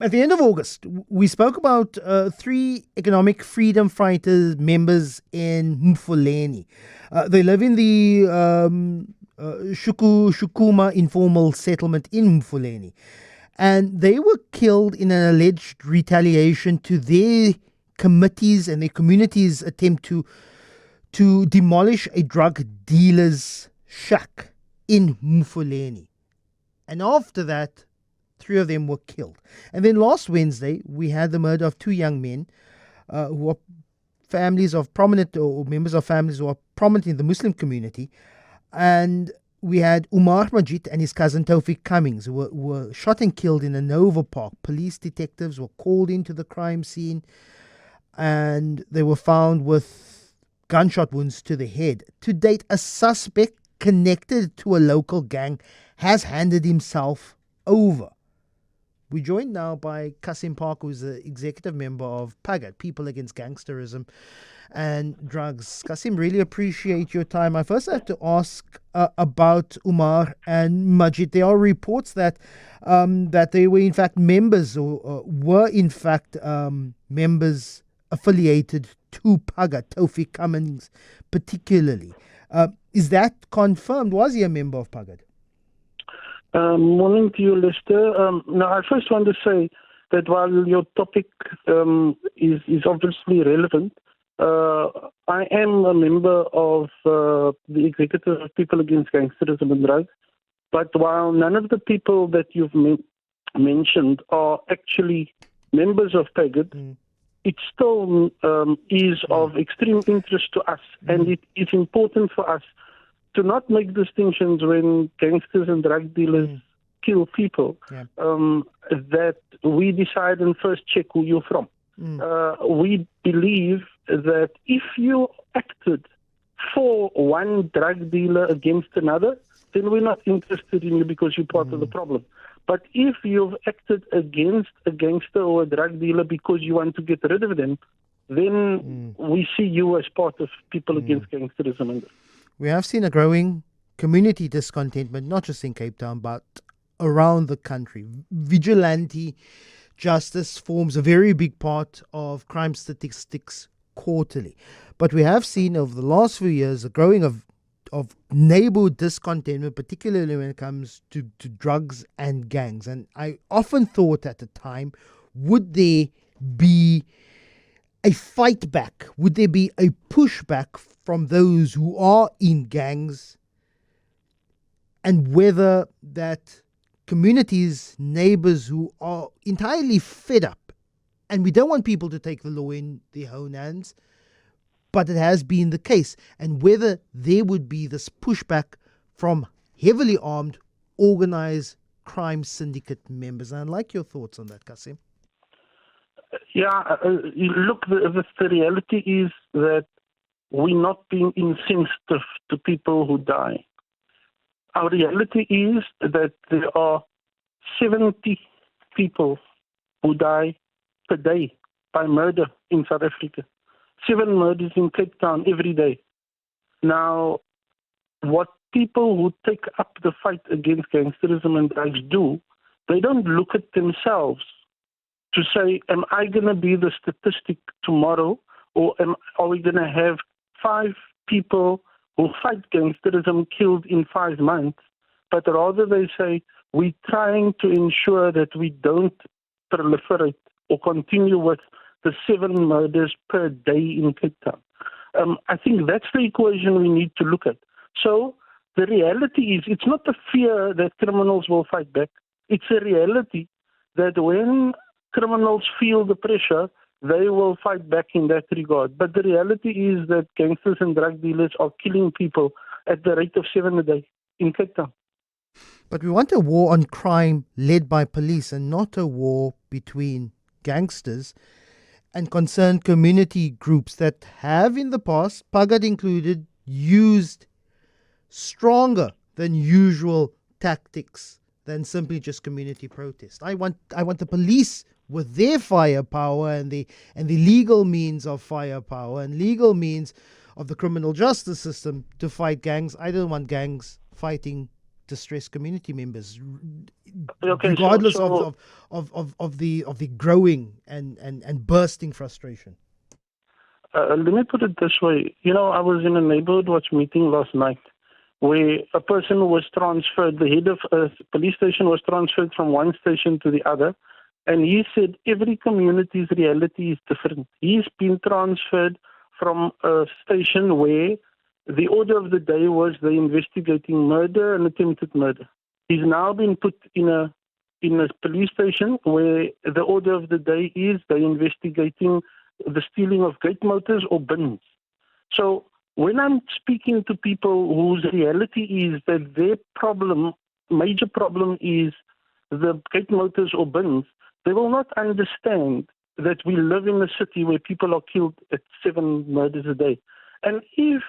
At the end of August, we spoke about three economic freedom fighters members in Mfuleni. They live in the Shukuma informal settlement in Mfuleni. And they were killed in an alleged retaliation to their committees and their community's attempt to demolish a drug dealer's shack in Mfuleni. And after that, three of them were killed. And then last Wednesday, we had the murder of two young men who are families of prominent or members of families who are prominent in the Muslim community. And we had Umar Majid and his cousin Tawfiq Cummings who were shot and killed in Hanover Park. Police detectives were called into the crime scene and they were found with gunshot wounds to the head. To date, a suspect connected to a local gang has handed himself over. We're joined now by Cassiem, who's the executive member of PAGAD, People Against Gangsterism and Drugs. Cassiem, really appreciate your time. I first have to ask about Umar and Majid. There are reports that they were in fact members or were in fact members affiliated to PAGAD, Tawfiq Cummings particularly. Is that confirmed? Was he a member of PAGAD? Morning to you, Lester. Now, I first want to say that while your topic is obviously relevant, I am a member of the Executive of People Against Gangsterism and Drugs. But while none of the people that you've mentioned are actually members of PAGAD, it still is of extreme interest to us, and it is important for us to not make distinctions when gangsters and drug dealers kill people, that we decide and first check who you're from. We believe that if you acted for one drug dealer against another, then we're not interested in you because you're part of the problem. But if you've acted against a gangster or a drug dealer because you want to get rid of them, then we see you as part of People Against Gangsterism. We have seen a growing community discontentment, not just in Cape Town, but around the country. Vigilante justice forms a very big part of crime statistics quarterly. But we have seen over the last few years a growing of neighborhood discontentment, particularly when it comes to drugs and gangs. And I often thought at the time, would there be a fight back? Would there be a pushback from those who are in gangs? And whether that communities, neighbors who are entirely fed up, and we don't want people to take the law in their own hands, but it has been the case, and whether there would be this pushback from heavily armed, organized crime syndicate members. And I'd like your thoughts on that, Cassiem. Yeah, look, the reality is that we're not being insensitive to people who die. Our reality is that there are 70 people who die per day by murder in South Africa. 7 murders in Cape Town every day. Now, what people who take up the fight against gangsterism and drugs do, they don't look at themselves to say, am I going to be the statistic tomorrow, or are we going to have 5 people who fight gangsterism killed in 5 months? But rather they say, we're trying to ensure that we don't proliferate or continue with the 7 murders per day in Cape Town. I think that's the equation we need to look at. So the reality is, it's not the fear that criminals will fight back. It's a reality that when criminals feel the pressure, they will fight back in that regard. But the reality is that gangsters and drug dealers are killing people at the rate of 7 a day in Cape Town. But we want a war on crime led by police and not a war between gangsters and concerned community groups that have in the past, PAGAD included, used stronger than usual tactics than simply just community protest. I want the police with their firepower and the legal means of firepower and legal means of the criminal justice system to fight gangs. I don't want gangs fighting distressed community members, Okay, regardless so of the growing and bursting frustration? let me put it this way. I was in a neighborhood watch meeting last night where a person was transferred, the head of a police station was transferred from one station to the other, and he said every community's reality is different. He's been transferred from a station where the order of the day was they're investigating murder and attempted murder. He's now been put in a police station where the order of the day is they're investigating the stealing of gate motors or bins. So when I'm speaking to people whose reality is that their major problem is the gate motors or bins, they will not understand that we live in a city where people are killed at 7 murders a day. And if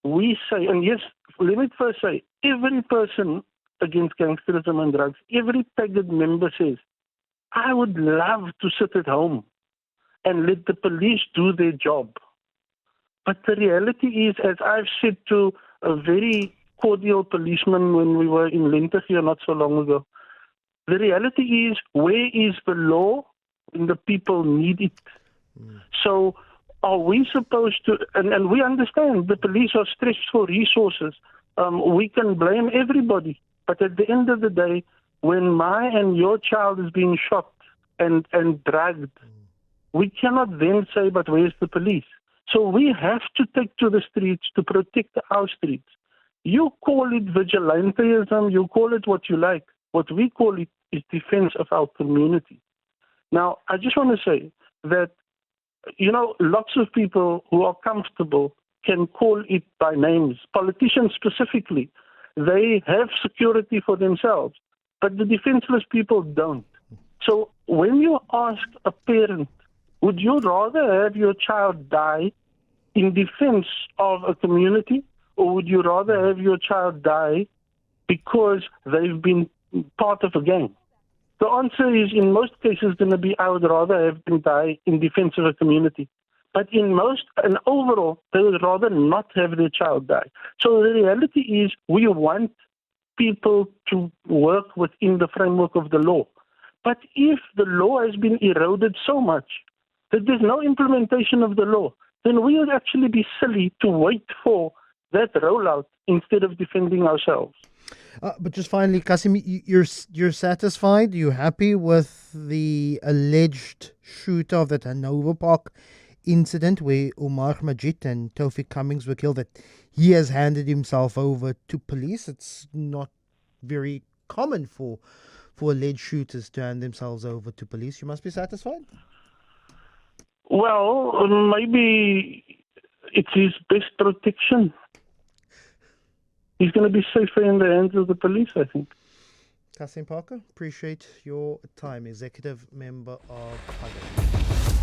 we say, and yes, let me first say, every person against gangsterism and drugs, every PAGAD member says, I would love to sit at home and let the police do their job. But the reality is, as I've said to a very cordial policeman when we were in Lente here not so long ago, the reality is, where is the law when the people need it? So are we supposed to, and we understand the police are stretched for resources. We can blame everybody. But at the end of the day, when my and your child is being shot and dragged, we cannot then say, but where's the police? So we have to take to the streets to protect our streets. You call it vigilantism, you call it what you like. What we call it is defense of our community. Now, I just want to say that, lots of people who are comfortable can call it by names. Politicians specifically, they have security for themselves, but the defenseless people don't. So when you ask a parent, would you rather have your child die in defense of a community, or would you rather have your child die because they've been part of a gang? The answer is, in most cases, going to be, I would rather have them die in defense of a community. But and overall, they would rather not have their child die. So the reality is, we want people to work within the framework of the law. But if the law has been eroded so much that there's no implementation of the law, then we would actually be silly to wait for that rollout instead of defending ourselves. But just finally, Cassiem, you're satisfied? You're happy with the alleged shooter of that Hanover Park incident where Umar Majid and Tawfiq Cummings were killed, that he has handed himself over to police? It's not very common for alleged shooters to hand themselves over to police. You must be satisfied? Well, maybe it's his best protection. He's going to be safer in the hands of the police, I think. Cassiem Parker, appreciate your time. Executive member of PAGAD.